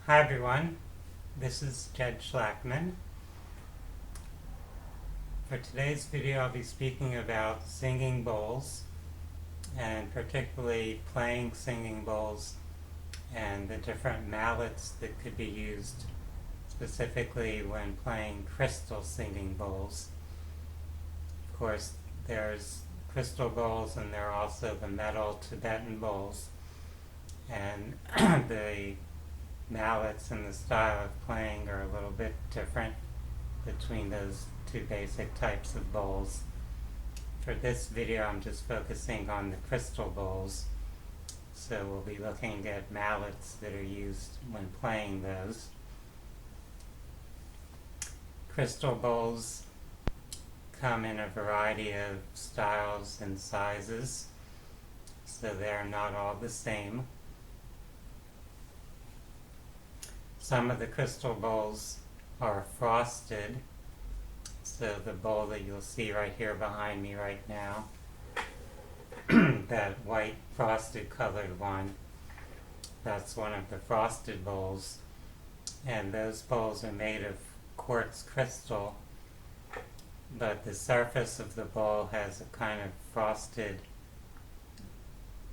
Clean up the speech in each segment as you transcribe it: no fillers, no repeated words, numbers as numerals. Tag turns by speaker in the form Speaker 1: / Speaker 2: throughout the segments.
Speaker 1: Hi everyone, this is Jed Schlackman. For today's video I'll be speaking about singing bowls, and particularly playing singing bowls and the different mallets that could be used specifically when playing crystal singing bowls. Of course, there's crystal bowls and there are also the metal Tibetan bowls, and the mallets and the style of playing are a little bit different between those two basic types of bowls. For this video I'm just focusing on the crystal bowls, so we'll be looking at mallets that are used when playing those. Crystal bowls come in a variety of styles and sizes, so they're not all the same. Some of the crystal bowls are frosted, so the bowl that you'll see right here behind me right now, that white frosted colored one, that's one of the frosted bowls, and those bowls are made of quartz crystal, but the surface of the bowl has a kind of frosted,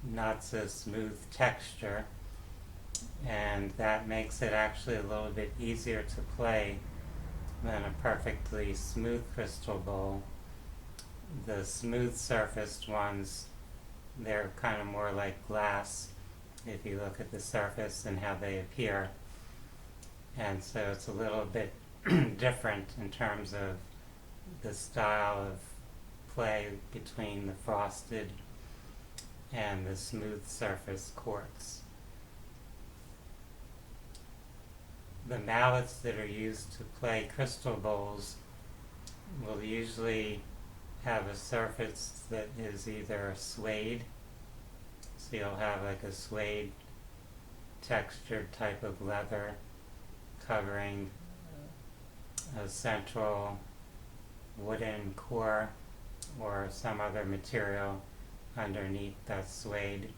Speaker 1: not so smooth texture, and that makes it actually a little bit easier to play than a perfectly smooth crystal bowl. The smooth surfaced ones, they're kind of more like glass if you look at the surface and how they appear, and so it's a little bit different in terms of the style of play between the frosted and the smooth surface quartz. The mallets that are used to play crystal bowls will usually have a surface that is either suede, so you'll have like a suede textured type of leather covering a central wooden core or some other material underneath that suede.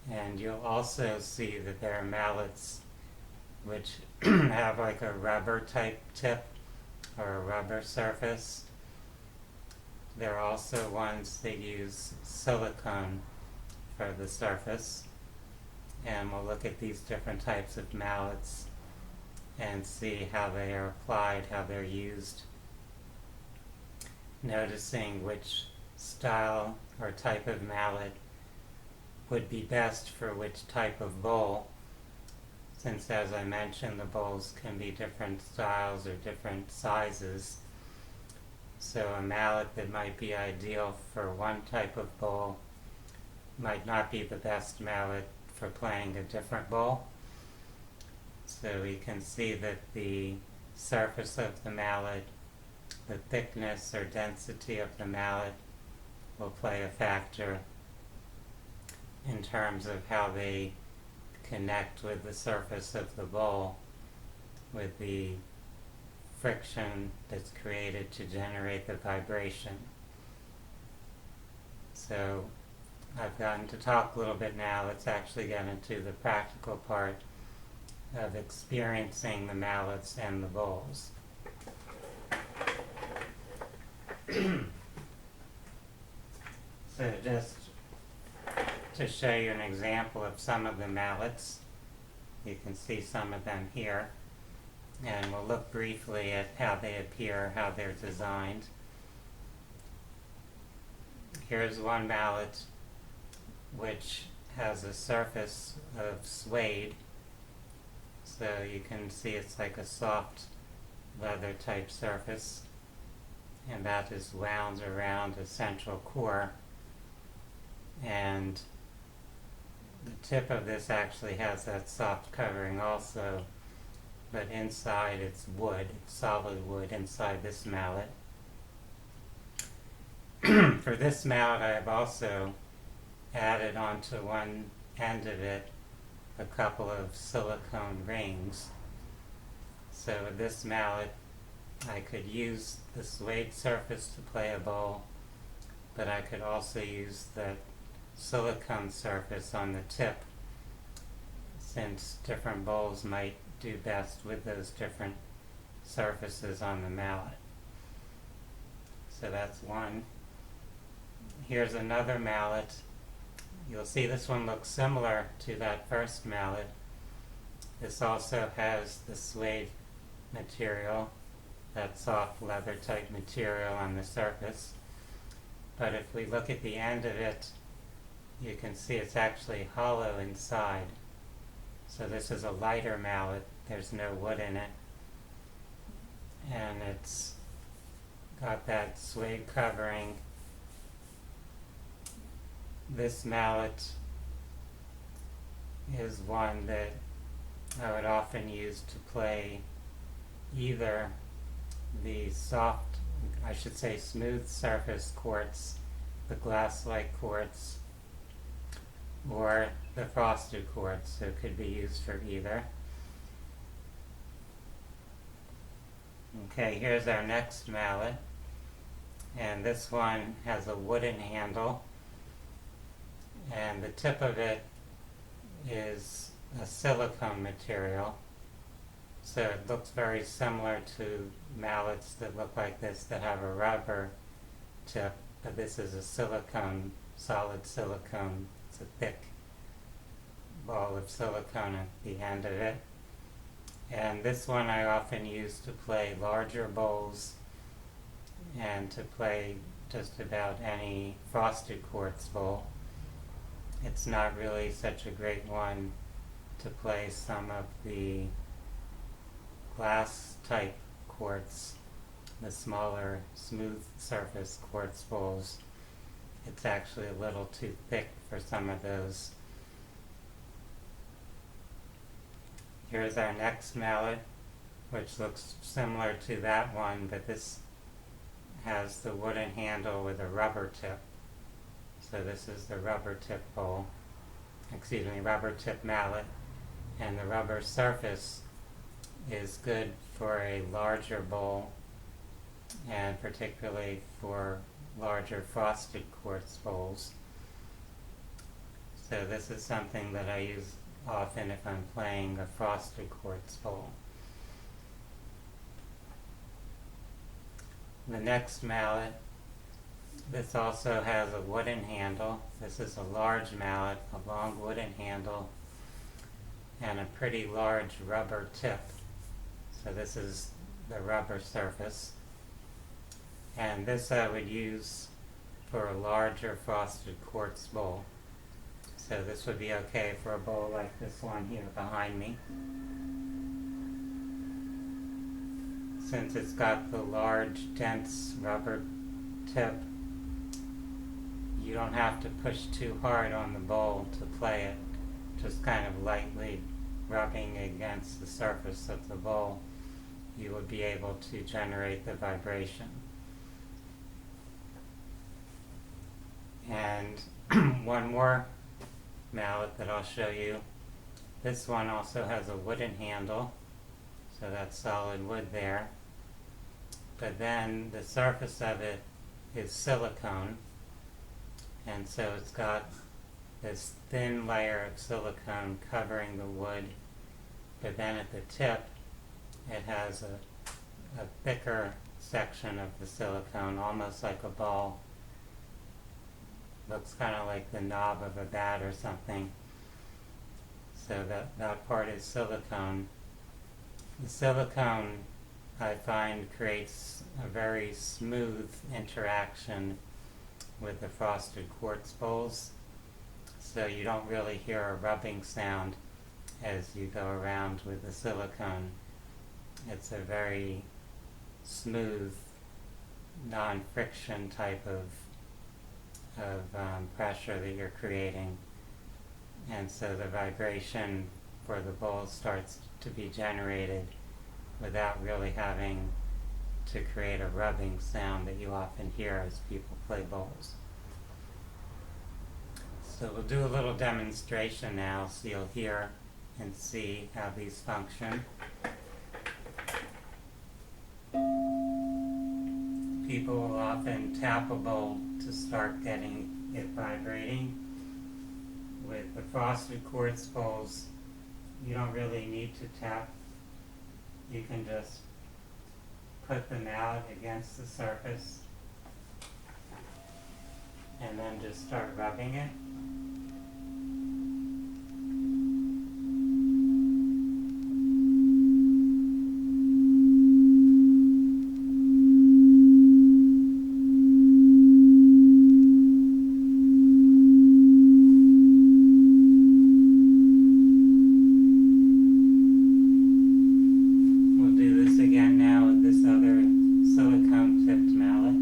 Speaker 1: And you'll also see that there are mallets which have like a rubber type tip or a rubber surface. There are also ones that use silicone for the surface, and we'll look at these different types of mallets and see how they are applied, how they're used, noticing which style or type of mallet would be best for which type of bowl, since, as I mentioned, the bowls can be different styles or different sizes. So a mallet that might be ideal for one type of bowl might not be the best mallet for playing a different bowl. So we can see that the surface of the mallet, the thickness or density of the mallet will play a factor in terms of how they connect with the surface of the bowl, with the friction that's created to generate the vibration. So I've gotten to talk a little bit now. Let's actually get into the practical part of experiencing the mallets and the bowls. So just to show you an example of some of the mallets, you can see some of them here, and we'll look briefly at how they appear, how they're designed. Here's one mallet which has a surface of suede, so you can see it's like a soft leather type surface, and that is wound around a central core, and the tip of this actually has that soft covering also, but inside it's wood, solid wood inside this mallet. For this mallet I have also added onto one end of it a couple of silicone rings. So with this mallet I could use the suede surface to play a bowl, but I could also use that silicone surface on the tip since different bowls might do best with those different surfaces on the mallet. So that's one. Here's another mallet. You'll see this one looks similar to that first mallet. This also has the suede material, that soft leather type material on the surface. But if we look at the end of it, you can see it's actually hollow inside. So this is a lighter mallet. There's no wood in it. And it's got that suede covering. This mallet is one that I would often use to play either the soft, I should say smooth surface quartz, the glass-like quartz, or the frosted quartz, so it could be used for either. Okay, here's our next mallet, and this one has a wooden handle, and the tip of it is a silicone material, so it looks very similar to mallets that look like this that have a rubber tip, but this is a silicone, solid silicone. It's a thick ball of silicone at the end of it. And this one I often use to play larger bowls and to play just about any frosted quartz bowl. It's not really such a great one to play some of the glass type quartz, the smaller smooth surface quartz bowls. It's actually a little too thick for some of those. Here's our next mallet, which looks similar to that one, but this has the wooden handle with a rubber tip. So this is the rubber tip bowl, rubber tip mallet, and the rubber surface is good for a larger bowl and particularly for larger frosted quartz bowls. So this is something that I use often if I'm playing a frosted quartz bowl. The next mallet, this also has a wooden handle. This is a large mallet, a long wooden handle, and a pretty large rubber tip. So this is the rubber surface. And this I would use for a larger frosted quartz bowl. So this would be okay for a bowl like this one here behind me. Since it's got the large, dense rubber tip, you don't have to push too hard on the bowl to play it. Just kind of lightly rubbing against the surface of the bowl, you would be able to generate the vibration. And one more mallet that I'll show you. This one also has a wooden handle, so that's solid wood there. But then the surface of it is silicone, and so it's got this thin layer of silicone covering the wood, but then at the tip it has a thicker section of the silicone, almost like a ball. Looks kind of like the knob of a bat or something. So that part is silicone. The silicone, I find, creates a very smooth interaction with the frosted quartz bowls. So you don't really hear a rubbing sound as you go around with the silicone. It's a very smooth, non-friction type of pressure that you're creating, and so the vibration for the bowl starts to be generated without really having to create a rubbing sound that you often hear as people play bowls. So we'll do a little demonstration now so you'll hear and see how these function. People will often tap a bowl to start getting it vibrating. With the frosted quartz bowls, you don't really need to tap. You can just put the mallet against the surface and then just start rubbing it. We'll do this again now with this other silicone tipped mallet.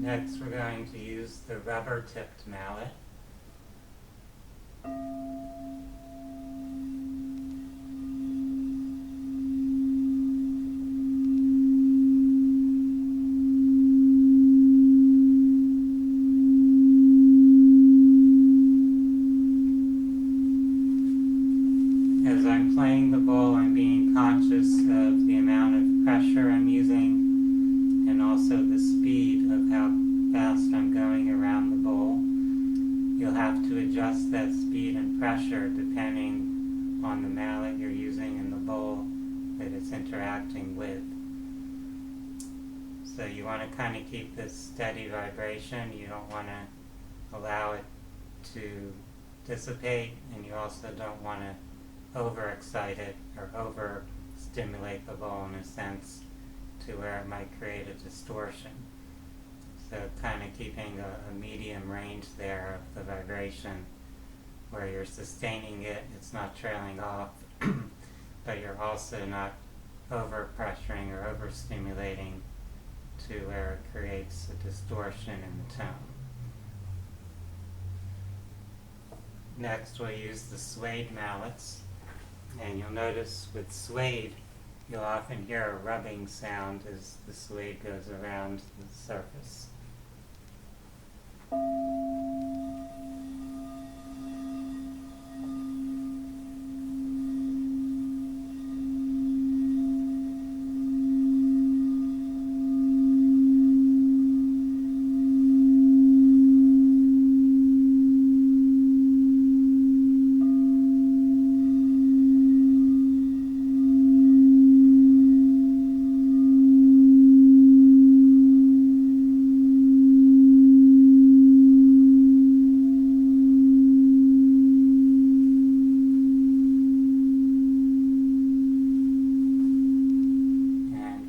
Speaker 1: Next we're going to use the rubber tipped mallet. As I'm playing the bowl, I'm being conscious of the amount of pressure I'm using and also the speed of how fast I'm going around the bowl. You'll have to adjust that speed and pressure depending on the mallet you're using and the bowl that it's interacting with. So you want to kind of keep this steady vibration. You don't want to allow it to dissipate, and you also don't want to overexcite it or overstimulate the bowl in a sense to where it might create a distortion. So kind of keeping a medium range there of the vibration where you're sustaining it, it's not trailing off, but you're also not over pressuring or overstimulating to where it creates a distortion in the tone. Next we'll use the suede mallets, and you'll notice with suede you'll often hear a rubbing sound as the suede goes around the surface.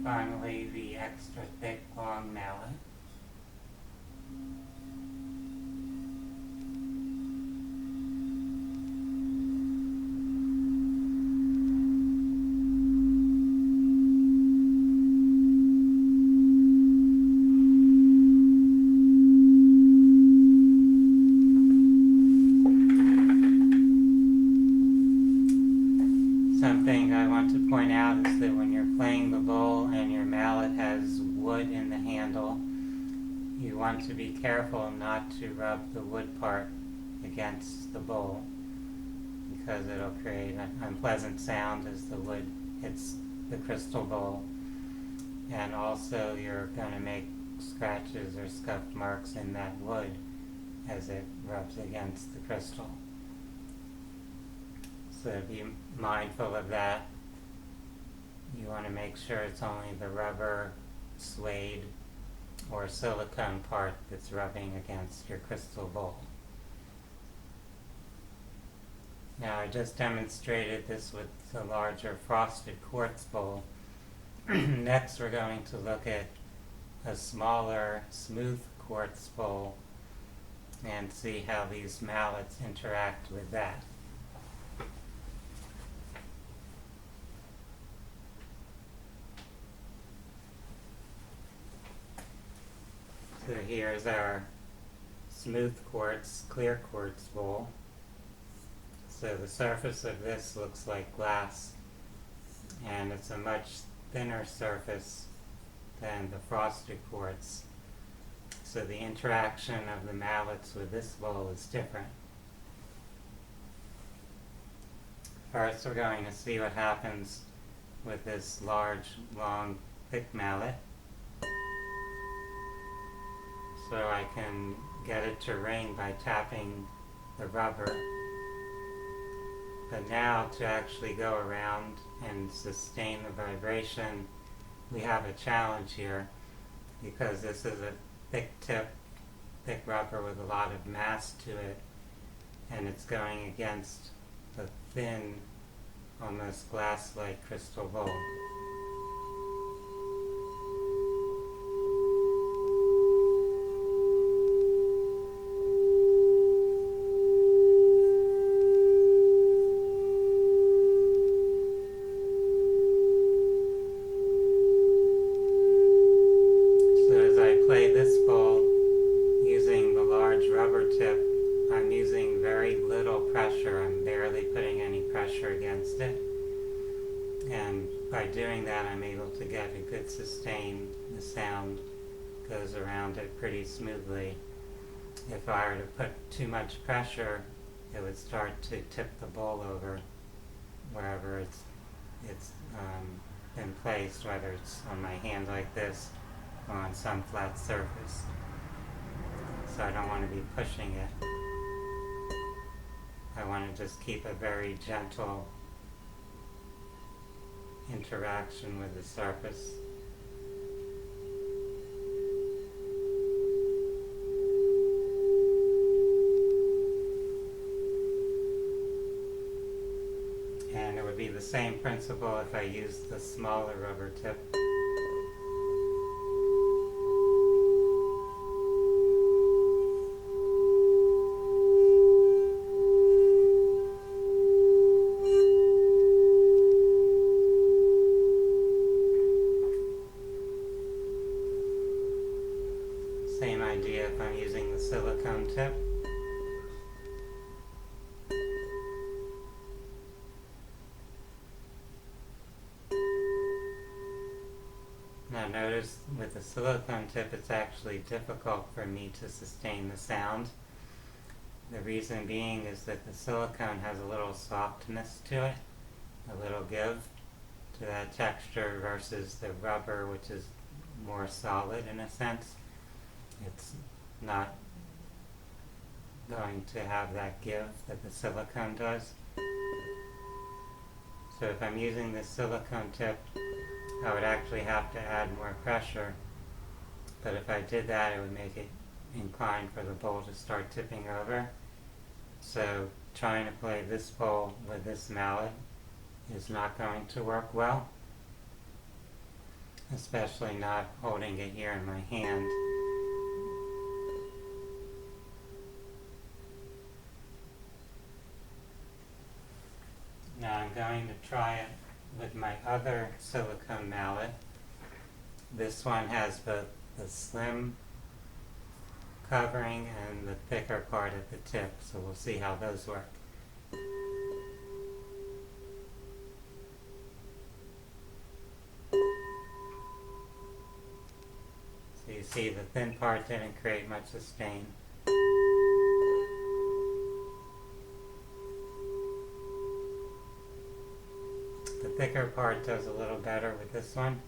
Speaker 1: Finally, the extra thick long mallet. Something I want to point out is that when you're playing the bowl and your mallet has wood in the handle, you want to be careful not to rub the wood part against the bowl, because it'll create an unpleasant sound as the wood hits the crystal bowl. And also you're going to make scratches or scuffed marks in that wood as it rubs against the crystal. So be mindful of that. You want to make sure it's only the rubber, suede, or silicone part that's rubbing against your crystal bowl. Now I just demonstrated this with the larger frosted quartz bowl. Next we're going to look at a smaller smooth quartz bowl and see how these mallets interact with that. So here's our smooth quartz, clear quartz bowl. So the surface of this looks like glass, and it's a much thinner surface than the frosted quartz. So the interaction of the mallets with this bowl is different. First, we're going to see what happens with this large, long, thick mallet. So I can get it to ring by tapping the rubber. But now to actually go around and sustain the vibration, we have a challenge here because this is a thick tip, thick rubber with a lot of mass to it, and it's going against the thin, almost glass-like crystal bowl. I'm using very little pressure. I'm barely putting any pressure against it. And by doing that, I'm able to get a good sustain. The sound goes around it pretty smoothly. If I were to put too much pressure, it would start to tip the bowl over wherever it's been placed, whether it's on my hand like this or on some flat surface. So I don't want to be pushing it. I want to just keep a very gentle interaction with the surface. And it would be the same principle if I used the smaller rubber tip. Same idea if I'm using the silicone tip. Now notice with the silicone tip it's actually difficult for me to sustain the sound. The reason being is that the silicone has a little softness to it, a little give to that texture versus the rubber, which is more solid in a sense. It's not going to have that give that the silicone does. So if I'm using the silicone tip, I would actually have to add more pressure. But if I did that, it would make it inclined for the bowl to start tipping over. So trying to play this bowl with this mallet is not going to work well, especially not holding it here in my hand. Now I'm going to try it with my other silicone mallet. This one has both the slim covering and the thicker part at the tip, so we'll see how those work. So you see the thin part didn't create much sustain. The thicker part does a little better with this one.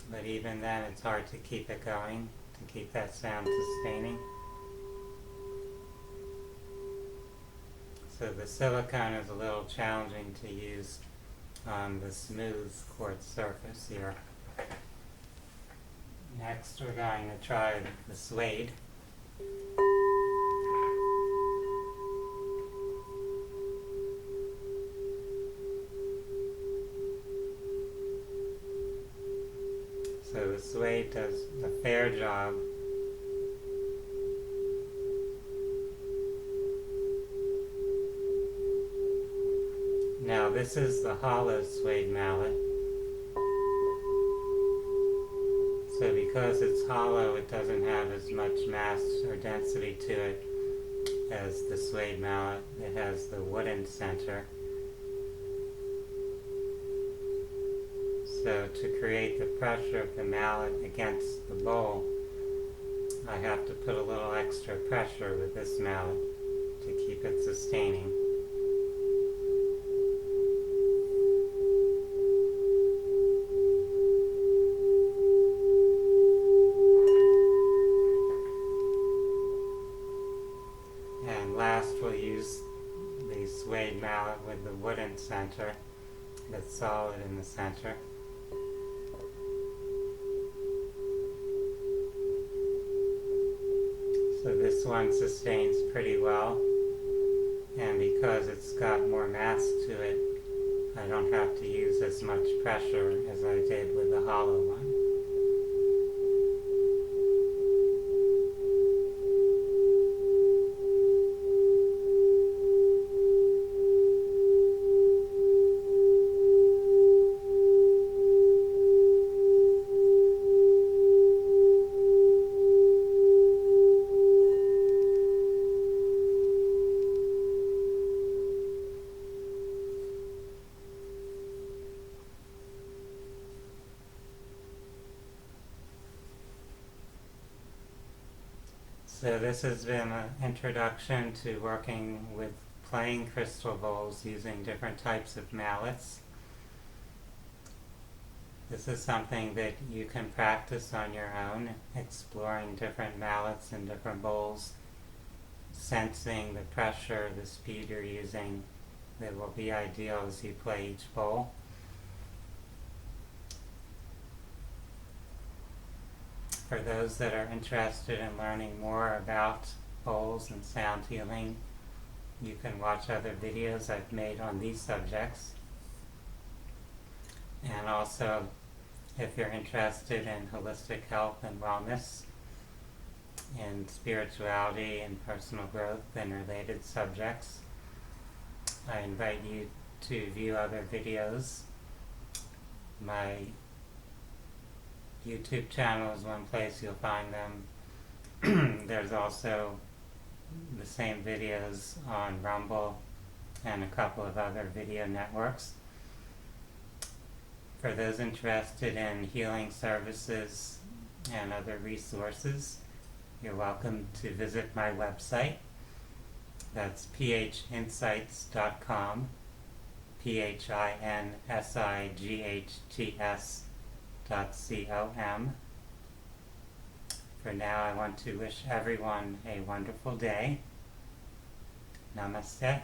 Speaker 1: But even then it's hard to keep it going, to keep that sound sustaining. So the silicone is a little challenging to use on the smooth quartz surface here. Next we're going to try the suede. So the suede does a fair job. Now this is the hollow suede mallet. So because it's hollow, it doesn't have as much mass or density to it as the suede mallet. It has the wooden center. So to create the pressure of the mallet against the bowl, I have to put a little extra pressure with this mallet to keep it sustaining. And last we'll use the suede mallet with the wooden center that's solid in the center. So this one sustains pretty well, and because it's got more mass to it, I don't have to use as much pressure as I did with the hollow one. So this has been an introduction to working with playing crystal bowls using different types of mallets. This is something that you can practice on your own, exploring different mallets and different bowls, sensing the pressure, the speed you're using that will be ideal as you play each bowl. For those that are interested in learning more about bowls and sound healing, you can watch other videos I've made on these subjects. And also, if you're interested in holistic health and wellness, in spirituality and personal growth and related subjects, I invite you to view other videos. My YouTube channel is one place you'll find them. There's also the same videos on Rumble and a couple of other video networks. For those interested in healing services and other resources, you're welcome to visit my website. That's phinsights.com, phinsights.com. For now, I want to wish everyone a wonderful day. Namaste.